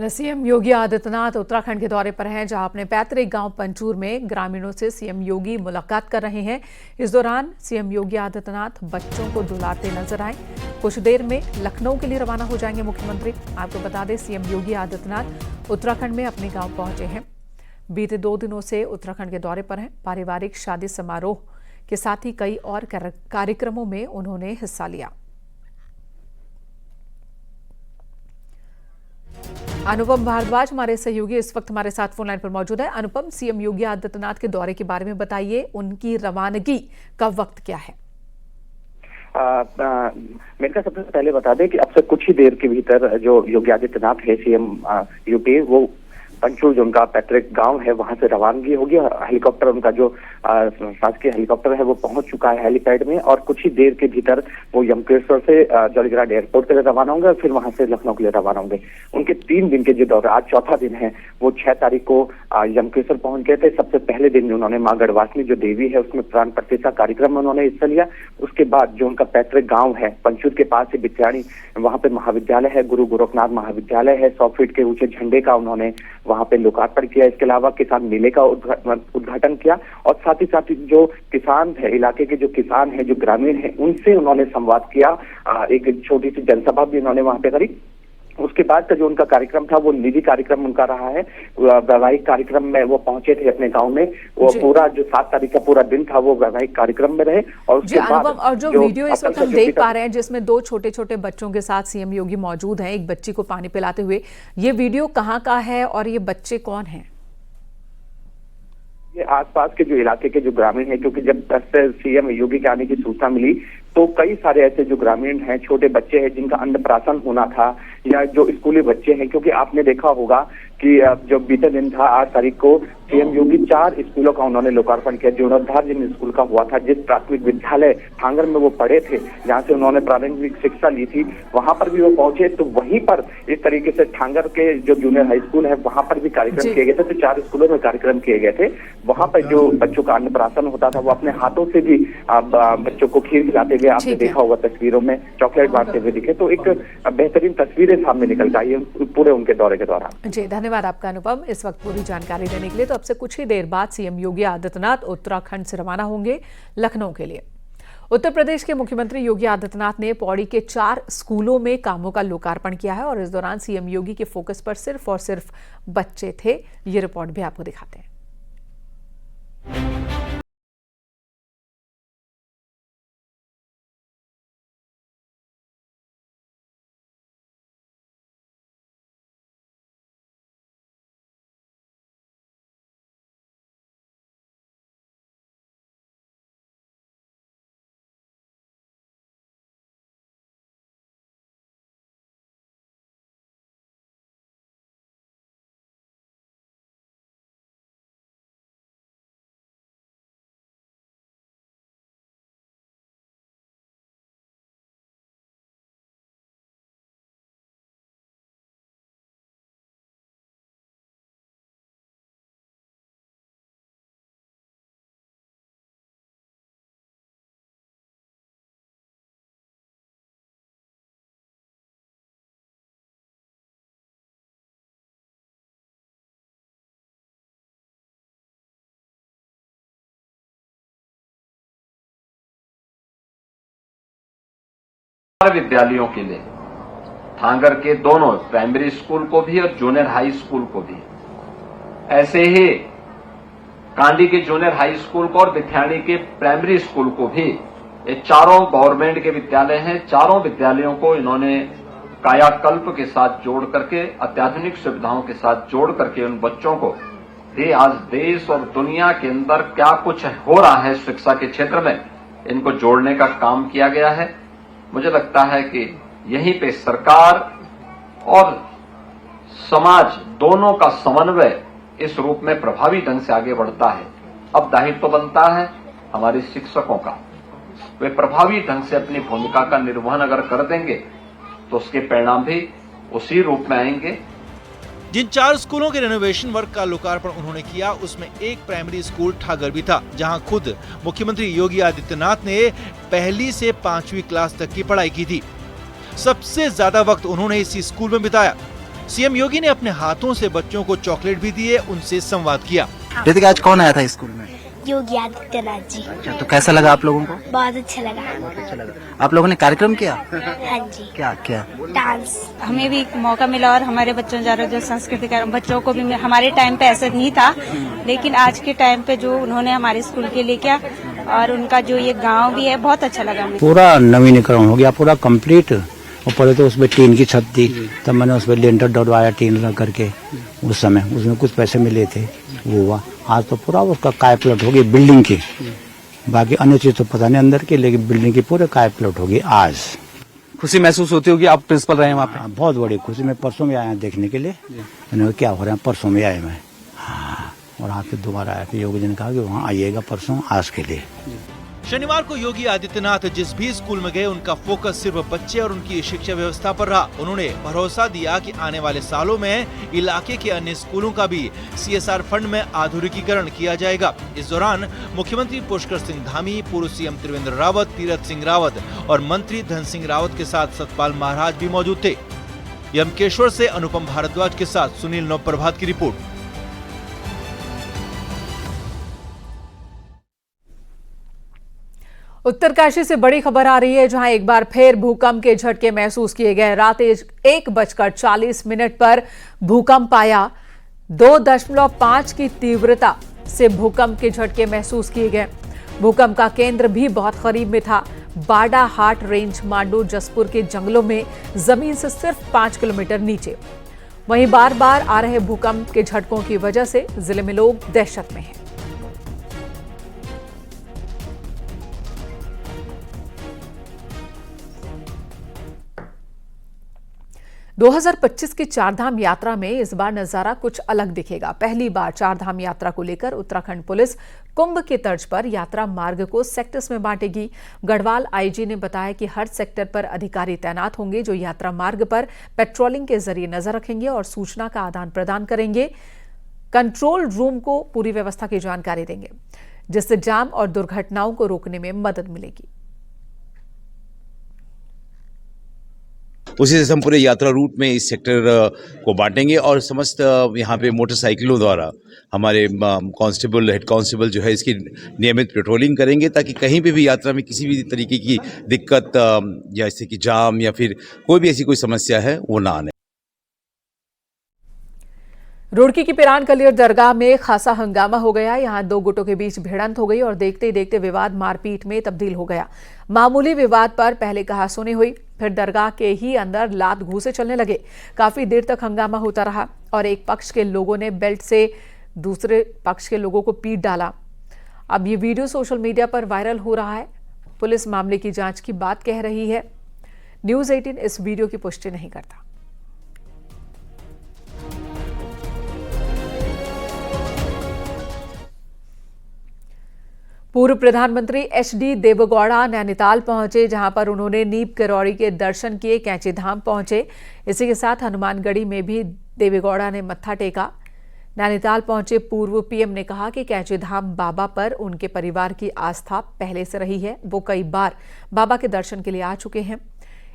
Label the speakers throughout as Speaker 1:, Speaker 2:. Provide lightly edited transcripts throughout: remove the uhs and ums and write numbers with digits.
Speaker 1: CM Yogi Adityanath Uttarakhand के दौरे पर हैं, जहां अपने पैतृक गांव पंचूर में ग्रामीणों से सीएम योगी मुलाकात कर रहे हैं। इस दौरान सीएम योगी आदित्यनाथ बच्चों को दुलारते नजर आए। कुछ देर में लखनऊ के लिए रवाना हो जाएंगे मुख्यमंत्री। आपको बता दें, सीएम योगी आदित्यनाथ उत्तराखंड में अपने गांव पहुंचे हैं। बीते 2 दिनों से उत्तराखंड के दौरे पर हैं। पारिवारिक शादी समारोह के साथ ही कई और कार्यक्रमों में उन्होंने हिस्सा लिया। अनुपम भारद्वाज हमारे सहयोगी इस वक्त हमारे साथ फोन लाइन पर मौजूद है। अनुपम, सीएम योगी आदित्यनाथ के दौरे के बारे में बताइए, उनकी रवानगी का वक्त क्या है?
Speaker 2: मेरे सबसे पहले बता दें कि अब से कुछ ही देर के भीतर जो योगी आदित्यनाथ है सीएम यूपी, वो पंचूर जो उनका पैतृक गांव है वहां से रवानगी होगी। हेलीकॉप्टर, उनका जो शासकीय हेलीकॉप्टर है वो पहुंच चुका है हेलीपैड में, और कुछ ही देर के भीतर वो यमकेश्वर से जॉलीग्रांट एयरपोर्ट के लिए रवाना होंगे और फिर वहां से लखनऊ के लिए रवाना होंगे। उनके 3 दिन के जो दौरे, आज चौथा दिन है, वो 6 तारीख को यमकेश्वर पहुंच गए थे। सबसे पहले दिन उन्होंने माँ गढ़वासनी जो देवी है उसमें प्राण प्रतिष्ठा कार्यक्रम में उन्होंने हिस्सा लिया। उसके बाद जो उनका पैतृक गाँव है पंचूर के पास से बिथ्याणी, वहां पे महाविद्यालय है, गुरु गोरखनाथ महाविद्यालय है। 100 फीट के ऊंचे झंडे का उन्होंने वहां पे लोकार्पण किया। इसके अलावा किसान मेले का उद्घाटन किया, और साथ ही जो किसान है, इलाके के जो किसान है, जो ग्रामीण है, उनसे उन्होंने संवाद किया। एक छोटी सी जनसभा भी उन्होंने वहां पे करी। उसके बाद का जो उनका कार्यक्रम था वो निजी कार्यक्रम उनका रहा है। वैवाहिक कार्यक्रम में वो पहुंचे थे अपने गांव में। वो पूरा जो 7 तारीख का पूरा दिन था वो वैवाहिक कार्यक्रम में रहे। और उसके बाद
Speaker 1: और जो वीडियो इस वक्त हम देख पा रहे हैं, जिसमें 2 छोटे छोटे बच्चों के साथ सीएम योगी मौजूद हैं, एक बच्ची को पानी पिलाते हुए, ये वीडियो कहाँ का है और ये बच्चे कौन हैं?
Speaker 2: ये आसपास के जो इलाके के जो ग्रामीण हैं, क्योंकि जब सीएम योगी के आने की सूचना मिली तो कई सारे ऐसे जो ग्रामीण हैं, छोटे बच्चे हैं जिनका अन्नप्राशन होना था, या जो स्कूली बच्चे हैं, क्योंकि आपने देखा होगा कि जो बीते दिन था 8 तारीख को सीएम योगी 4 स्कूलों का उन्होंने लोकार्पण किया। जीर्णोद्धार जिन स्कूल का हुआ था, जिस प्राथमिक विद्यालय ठांगर में वो पढ़े थे, जहाँ से उन्होंने प्रारंभिक शिक्षा ली थी, वहां पर भी वो पहुंचे। तो वहीं पर इस तरीके से ठांगर के जो जूनियर हाई स्कूल है वहां पर भी कार्यक्रम किए गए थे। तो 4 स्कूलों में कार्यक्रम किए गए थे। वहां पर जो बच्चों का अन्नप्राशन होता था वो अपने हाथों से भी बच्चों को खीर खिलाते हुए आपने देखा होगा, तस्वीरों में चॉकलेट बांटते हुए दिखे। तो एक बेहतरीन तस्वीरें सामने निकल आई है पूरे उनके दौरे के दौरान।
Speaker 1: जी, धन्यवाद आपका अनुपम, इस वक्त पूरी जानकारी देने के लिए। तो अब से कुछ ही देर बाद सीएम योगी आदित्यनाथ उत्तराखंड से रवाना होंगे लखनऊ के लिए। उत्तर प्रदेश के मुख्यमंत्री योगी आदित्यनाथ ने पौड़ी के 4 स्कूलों में कामों का लोकार्पण किया है, और इस दौरान सीएम योगी के फोकस पर सिर्फ और सिर्फ बच्चे थे। ये रिपोर्ट भी आपको दिखाते हैं।
Speaker 3: विद्यालयों के लिए, ठांगर के दोनों प्राइमरी स्कूल को भी और जूनियर हाई स्कूल को भी, ऐसे ही कांडी के जूनियर हाई स्कूल को और बिथ्याणी के प्राइमरी स्कूल को भी, ये चारों गवर्नमेंट के विद्यालय हैं। चारों विद्यालयों को इन्होंने कायाकल्प के साथ जोड़ करके, अत्याधुनिक सुविधाओं के साथ जोड़ करके उन बच्चों को भी आज देश और दुनिया के अंदर क्या कुछ हो रहा है शिक्षा के क्षेत्र में, इनको जोड़ने का काम किया गया है। मुझे लगता है कि यहीं पे सरकार और समाज दोनों का समन्वय इस रूप में प्रभावी ढंग से आगे बढ़ता है। अब दायित्व तो बनता है हमारे शिक्षकों का, वे प्रभावी ढंग से अपनी भूमिका का निर्वहन अगर कर देंगे तो उसके परिणाम भी उसी रूप में आएंगे।
Speaker 4: जिन 4 स्कूलों के रेनोवेशन वर्क का लोकार्पण उन्होंने किया, उसमें एक प्राइमरी स्कूल ठागर भी था, जहां खुद मुख्यमंत्री योगी आदित्यनाथ ने 1ली से 5वीं क्लास तक की पढ़ाई की थी। सबसे ज्यादा वक्त उन्होंने इसी स्कूल में बिताया। सीएम योगी ने अपने हाथों से बच्चों को चॉकलेट भी दिए, उनसे संवाद किया।
Speaker 5: रितिका, आज कौन आया था स्कूल में?
Speaker 6: योगी आदित्यनाथ जी।
Speaker 5: अच्छा, तो कैसा लगा आप लोगों को?
Speaker 6: बहुत अच्छा लगा।
Speaker 5: आप लोगों ने कार्यक्रम किया?
Speaker 6: हाँ जी।
Speaker 5: क्या क्या?
Speaker 6: डांस।
Speaker 7: हमें भी मौका मिला और हमारे बच्चों जो सांस्कृतिक बच्चों को भी हमारे टाइम पे ऐसा नहीं था, लेकिन आज के टाइम पे जो उन्होंने हमारे स्कूल के लिए किया और उनका जो ये गांव भी है, बहुत अच्छा लगा हमें।
Speaker 8: पूरा नवीनीकरण हो गया, पूरा कंप्लीट। और पहले तो उसमें टीन की छत थी, तब मैंने उसमें लेंटर डलवाया टीन लगा करके। उस समय उसमें कुछ पैसे मिले थे, वो हुआ। आज तो पूरा उसका काय प्लॉट हो गई बिल्डिंग की। बाकी अन्य चीज तो पता नहीं अंदर की, लेकिन बिल्डिंग की पूरे काय प्लॉट होगी आज।
Speaker 5: खुशी महसूस होती होगी, आप प्रिंसिपल रहे हैं वहाँ पे?
Speaker 8: बहुत बड़ी खुशी। मैं परसों में आया देखने के लिए, मैंने कहा क्या हो रहा है, परसों में आया मैं। हाँ, और आज फिर दोबारा आया। फिर योगी जी ने कहा कि वहाँ आइएगा परसों आज के लिए।
Speaker 4: शनिवार को योगी आदित्यनाथ जिस भी स्कूल में गए, उनका फोकस सिर्फ बच्चे और उनकी शिक्षा व्यवस्था पर रहा। उन्होंने भरोसा दिया कि आने वाले सालों में इलाके के अन्य स्कूलों का भी CSR फंड में आधुनिकीकरण किया जाएगा। इस दौरान मुख्यमंत्री पुष्कर सिंह धामी, पूर्व सीएम त्रिवेंद्र रावत, तीरथ सिंह रावत और मंत्री धन सिंह रावत के साथ सतपाल महाराज भी मौजूद थे। यमकेश्वर से अनुपम भारद्वाज के साथ सुनील नवप्रभात की रिपोर्ट।
Speaker 1: उत्तरकाशी से बड़ी खबर आ रही है, जहां एक बार फिर भूकंप के झटके महसूस किए गए। रात 1:40 पर भूकंप आया। 2.5 की तीव्रता से भूकंप के झटके महसूस किए गए। भूकंप का केंद्र भी बहुत करीब में था। बाडा हाट रेंज मांडू जसपुर के जंगलों में जमीन से सिर्फ 5 किलोमीटर नीचे। वहीं बार बार आ रहे भूकंप के झटकों की वजह से जिले में लोग दहशत में हैं। 2025 की चारधाम यात्रा में इस बार नजारा कुछ अलग दिखेगा। पहली बार चारधाम यात्रा को लेकर उत्तराखंड पुलिस कुंभ के तर्ज पर यात्रा मार्ग को सेक्टर्स में बांटेगी। गढ़वाल आईजी ने बताया कि हर सेक्टर पर अधिकारी तैनात होंगे, जो यात्रा मार्ग पर पेट्रोलिंग के जरिए नजर रखेंगे और सूचना का आदान प्रदान करेंगे। कंट्रोल रूम को पूरी व्यवस्था की जानकारी देंगे, जिससे जाम और दुर्घटनाओं को रोकने में मदद मिलेगी।
Speaker 9: उसी से हम पूरे यात्रा रूट में इस सेक्टर को बांटेंगे और समस्त यहाँ पे मोटरसाइकिलों द्वारा हमारे कांस्टेबल, हेड कांस्टेबल जो है इसकी नियमित पेट्रोलिंग करेंगे, ताकि कहीं पे भी यात्रा में किसी भी तरीके की दिक्कत जैसे कि जाम या फिर कोई भी ऐसी कोई समस्या है वो ना आने।
Speaker 1: रुड़की की पिरान कलियर दरगाह में खासा हंगामा हो गया। यहां दो गुटों के बीच भिड़ंत हो गई और देखते ही देखते विवाद मारपीट में तब्दील हो गया। मामूली विवाद पर पहले कहासुनी हुई, फिर दरगाह के ही अंदर लात घूंसे चलने लगे। काफी देर तक हंगामा होता रहा और एक पक्ष के लोगों ने बेल्ट से दूसरे पक्ष के लोगों को पीट डाला। अब ये वीडियो सोशल मीडिया पर वायरल हो रहा है। पुलिस मामले की जांच की बात कह रही है। न्यूज़ 18 इस वीडियो की पुष्टि नहीं करता। पूर्व प्रधानमंत्री HD देवेगौड़ा नैनीताल पहुंचे, जहां पर उन्होंने नीप किरौरी के दर्शन किए, कैंची धाम पहुंचे। इसी के साथ हनुमानगढ़ी में भी देवेगौड़ा ने मत्था टेका। नैनीताल पहुंचे पूर्व PM ने कहा कि कैंची धाम बाबा पर उनके परिवार की आस्था पहले से रही है। वो कई बार बाबा के दर्शन के लिए आ चुके हैं।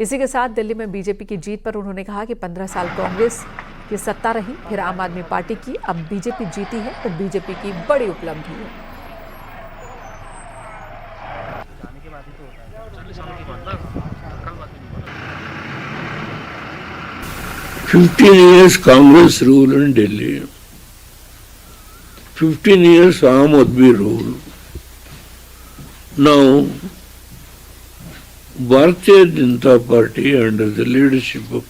Speaker 1: इसी के साथ दिल्ली में बीजेपी की जीत पर उन्होंने कहा कि 15 साल कांग्रेस की सत्ता रही, फिर आम आदमी पार्टी की, अब बीजेपी जीती है तो बीजेपी की बड़ी उपलब्धि है।
Speaker 10: 15 years Congress rule in Delhi. 15 years Aam Aadmi rule. Now, Bharatiya Janata Party under the leadership of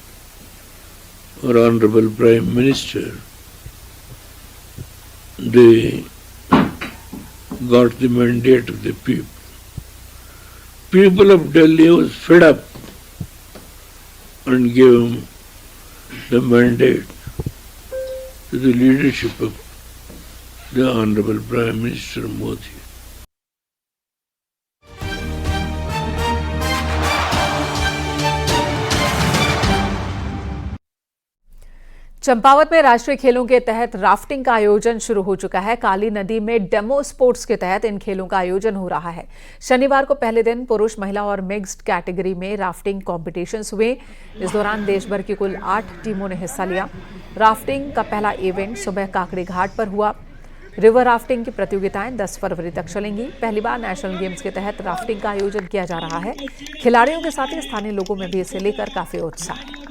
Speaker 10: our Honorable Prime Minister, they got the mandate of the people. People of Delhi was fed up and gave them the mandate to the leadership of the Honorable Prime Minister Modi.
Speaker 1: Champawat में राष्ट्रीय खेलों के तहत rafting का आयोजन शुरू हो चुका है। काली नदी में डेमो स्पोर्ट्स के तहत इन खेलों का आयोजन हो रहा है। शनिवार को पहले दिन पुरुष, महिला और मिक्स्ड कैटेगरी में राफ्टिंग कॉम्पिटिशन्स हुए। इस दौरान देश भर की कुल 8 टीमों ने हिस्सा लिया। राफ्टिंग का पहला इवेंट सुबह काकड़ी घाट पर हुआ। रिवर राफ्टिंग की प्रतियोगिताएं 10 फरवरी तक चलेंगी। पहली बार नेशनल गेम्स के तहत राफ्टिंग का आयोजन किया जा रहा है। खिलाड़ियों के साथ ही स्थानीय लोगों में भी इसे लेकर काफी उत्साह है।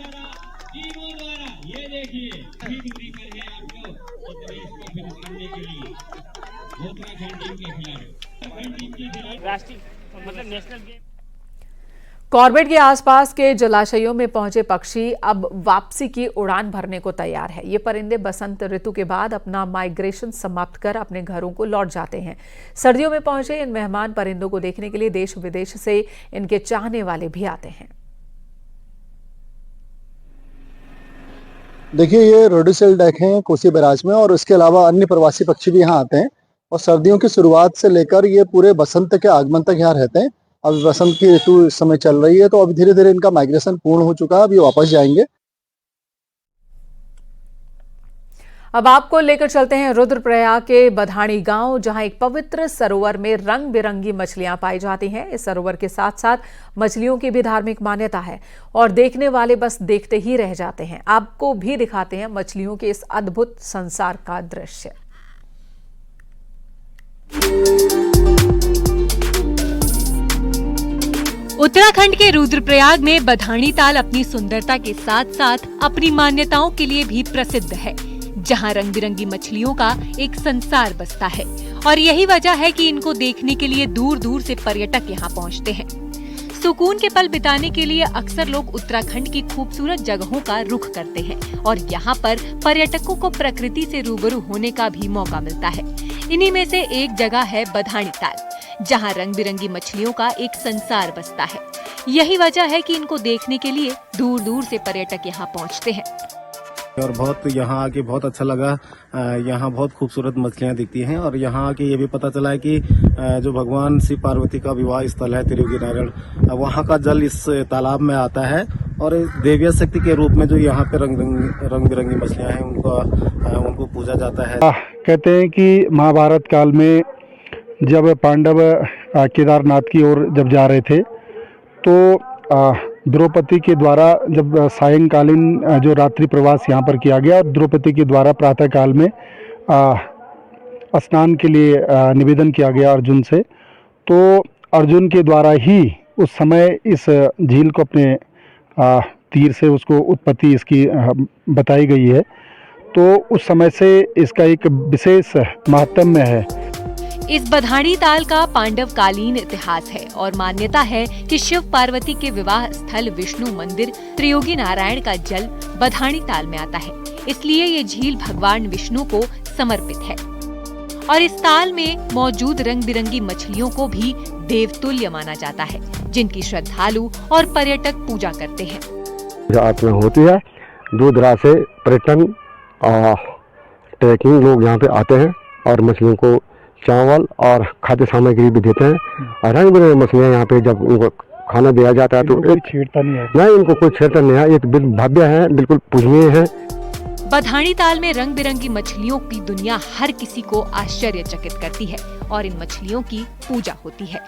Speaker 1: कॉर्बेट के आसपास के जलाशयों में पहुंचे पक्षी अब वापसी की उड़ान भरने को तैयार है। ये परिंदे बसंत ऋतु के बाद अपना माइग्रेशन समाप्त कर अपने घरों को लौट जाते हैं। सर्दियों में पहुंचे इन मेहमान परिंदों को देखने के लिए देश विदेश से इनके चाहने वाले भी आते हैं।
Speaker 11: देखिए, ये रोडोसेल डक हैं कोसी बैराज में, और इसके अलावा अन्य प्रवासी पक्षी भी यहाँ आते हैं। और सर्दियों की शुरुआत से लेकर ये पूरे बसंत के आगमन तक यहाँ रहते हैं। अब बसंत की ऋतु इस समय चल रही है, तो अब धीरे धीरे इनका माइग्रेशन पूर्ण हो चुका है। अभी वापस जाएंगे।
Speaker 1: अब आपको लेकर चलते हैं रुद्रप्रयाग के बधानी गांव, जहां एक पवित्र सरोवर में रंग बिरंगी मछलियां पाई जाती हैं। इस सरोवर के साथ साथ मछलियों की भी धार्मिक मान्यता है और देखने वाले बस देखते ही रह जाते हैं। आपको भी दिखाते हैं मछलियों के इस अद्भुत संसार का दृश्य।
Speaker 12: उत्तराखंड के रुद्रप्रयाग में बधानी ताल अपनी सुंदरता के साथ साथ अपनी मान्यताओं के लिए भी प्रसिद्ध है, जहां रंग बिरंगी मछलियों का एक संसार बसता है। और यही वजह है कि इनको देखने के लिए दूर दूर से पर्यटक यहां पहुंचते हैं। सुकून के पल बिताने के लिए अक्सर लोग उत्तराखंड की खूबसूरत जगहों का रुख करते हैं और यहाँ पर पर्यटकों को प्रकृति से रूबरू होने का भी मौका मिलता है। इन्हीं में से एक जगह है बधानी ताल, जहाँ रंग बिरंगी मछलियों का एक संसार बसता है। यही वजह है कि इनको देखने के लिए दूर दूर से पर्यटक यहाँ पहुँचते हैं।
Speaker 13: और बहुत यहाँ आके बहुत अच्छा लगा। यहाँ बहुत खूबसूरत मछलियाँ दिखती हैं और यहाँ आके ये भी पता चला है कि जो भगवान शिव पार्वती का विवाह स्थल है त्रियोगी नारायण, वहाँ का जल इस तालाब में आता है और देवी शक्ति के रूप में जो यहाँ पे रंग बिरंगी मछलियाँ हैं उनको पूजा जाता है।
Speaker 11: कहते हैं कि महाभारत काल में जब पांडव केदारनाथ की ओर जब जा रहे थे, तो द्रौपदी के द्वारा जब सायंकालीन जो रात्रि प्रवास यहाँ पर किया गया और द्रौपदी के द्वारा प्रातः काल में स्नान के लिए निवेदन किया गया अर्जुन से, तो अर्जुन के द्वारा ही उस समय इस झील को अपने तीर से उसको उत्पत्ति इसकी बताई गई है। तो उस समय से इसका एक विशेष महात्म्य है।
Speaker 12: इस बधानी ताल का पांडव कालीन इतिहास है और मान्यता है कि शिव पार्वती के विवाह स्थल विष्णु मंदिर त्रियोगी नारायण का जल बधानी ताल में आता है, इसलिए ये झील भगवान विष्णु को समर्पित है। और इस ताल में मौजूद रंग बिरंगी मछलियों को भी देवतुल्य माना जाता है, जिनकी श्रद्धालु और पर्यटक पूजा करते हैं।
Speaker 11: रात में होती है, दूर दराज से पर्यटन ट्रैकिंग लोग यहाँ पे आते हैं और मछलियों को चावल और खाद्य सामग्री भी देते हैं। और रंग बिरंगी मछलियाँ यहाँ पे जब उनको खाना दिया जाता है तो छेड़ता नहीं है, नहीं इनको कोई छेड़ता नहीं है, एक भव्य है, बिल्कुल पूजनीय है।
Speaker 12: बधानी ताल में रंग बिरंगी मछलियों की दुनिया हर किसी को आश्चर्यचकित करती है और इन मछलियों की पूजा होती है।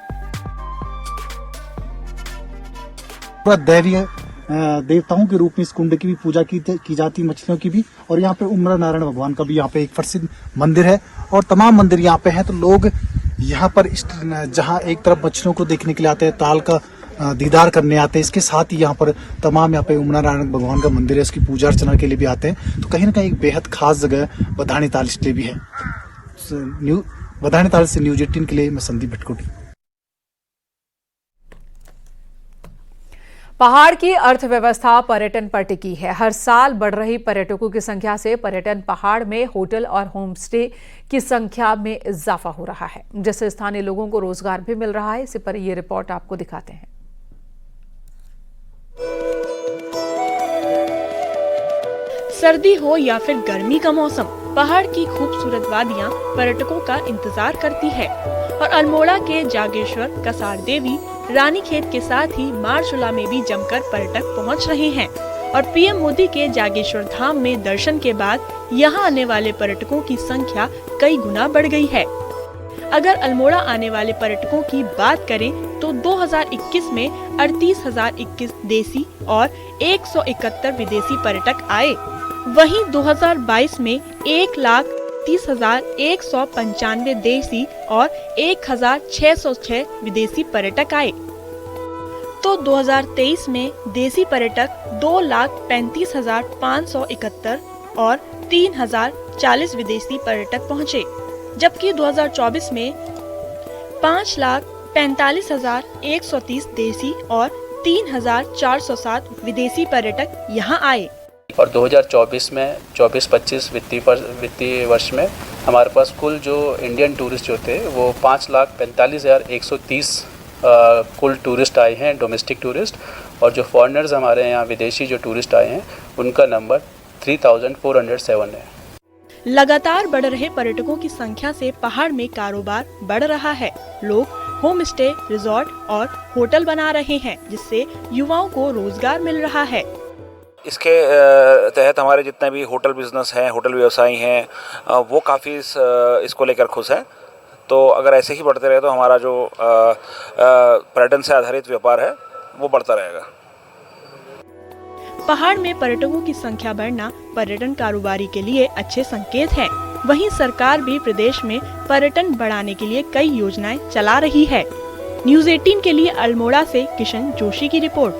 Speaker 14: देवताओं के रूप में इस कुंड की भी पूजा की जाती है, मछलियों की भी। और यहाँ पे उम्र नारायण भगवान का भी यहाँ पे एक प्रसिद्ध मंदिर है और तमाम मंदिर यहाँ पे हैं। तो लोग यहाँ पर जहाँ एक तरफ मछलियों को देखने के लिए आते हैं, ताल का दीदार करने आते हैं, इसके साथ ही यहाँ पर तमाम यहाँ पे उम्र नारायण भगवान का मंदिर है, इसकी पूजा अर्चना के लिए भी आते हैं। तो कहीं ना कहीं एक बेहद खास जगह बधानी ताल इसलिए भी है। बधानी ताल से न्यूज 18 के लिए मैं संदीप भटकोटी।
Speaker 1: पहाड़ की अर्थव्यवस्था पर्यटन पर टिकी है। हर साल बढ़ रही पर्यटकों की संख्या से पर्यटन पहाड़ में होटल और होम स्टे की संख्या में इजाफा हो रहा है, जिससे स्थानीय लोगों को रोजगार भी मिल रहा है। इसी पर यह रिपोर्ट आपको दिखाते हैं।
Speaker 15: सर्दी हो या फिर गर्मी का मौसम, पहाड़ की खूबसूरत वादियां पर्यटकों का इंतजार करती है और अल्मोड़ा के जागेश्वर, कसार देवी, रानीखेत के साथ ही मारचूला में भी जमकर पर्यटक पहुंच रहे हैं और पीएम मोदी के जागेश्वर धाम में दर्शन के बाद यहाँ आने वाले पर्यटकों की संख्या कई गुना बढ़ गई है। अगर अल्मोड़ा आने वाले पर्यटकों की बात करें तो 2021 में 38,021 देसी और 171 विदेशी पर्यटक आए। वहीं 2022 में 1,30,195 देसी और 1,606 विदेशी पर्यटक आए। तो 2023 में देसी पर्यटक 2,35,571 और 3,040 विदेशी पर्यटक पहुँचे, जबकि 2024 में 5,45,130 देसी और 3,407 विदेशी पर्यटक यहां आए।
Speaker 16: और 2024 में 24-25 वित्तीय वर्ष में हमारे पास कुल जो इंडियन टूरिस्ट जो थे वो 5,45,130 कुल टूरिस्ट आए हैं, डोमेस्टिक टूरिस्ट, और जो फॉरेनर्स हमारे यहाँ विदेशी जो टूरिस्ट आए हैं उनका नंबर 3,407 है।
Speaker 15: लगातार बढ़ रहे पर्यटकों की संख्या से पहाड़ में कारोबार बढ़ रहा है। लोग होम स्टे, रिजॉर्ट और होटल बना रहे हैं, जिससे युवाओं को रोजगार मिल रहा है।
Speaker 17: इसके तहत हमारे जितने भी होटल बिजनेस हैं, होटल व्यवसायी हैं, वो काफ़ी इसको लेकर खुश हैं। तो अगर ऐसे ही बढ़ते रहे तो हमारा जो पर्यटन से आधारित व्यापार है वो बढ़ता रहेगा।
Speaker 15: पहाड़ में पर्यटकों की संख्या बढ़ना पर्यटन कारोबारी के लिए अच्छे संकेत हैं। वहीं सरकार भी प्रदेश में पर्यटन बढ़ाने के लिए कई योजनाएं चला रही है। न्यूज़ 18 के लिए अल्मोड़ा से किशन जोशी की रिपोर्ट।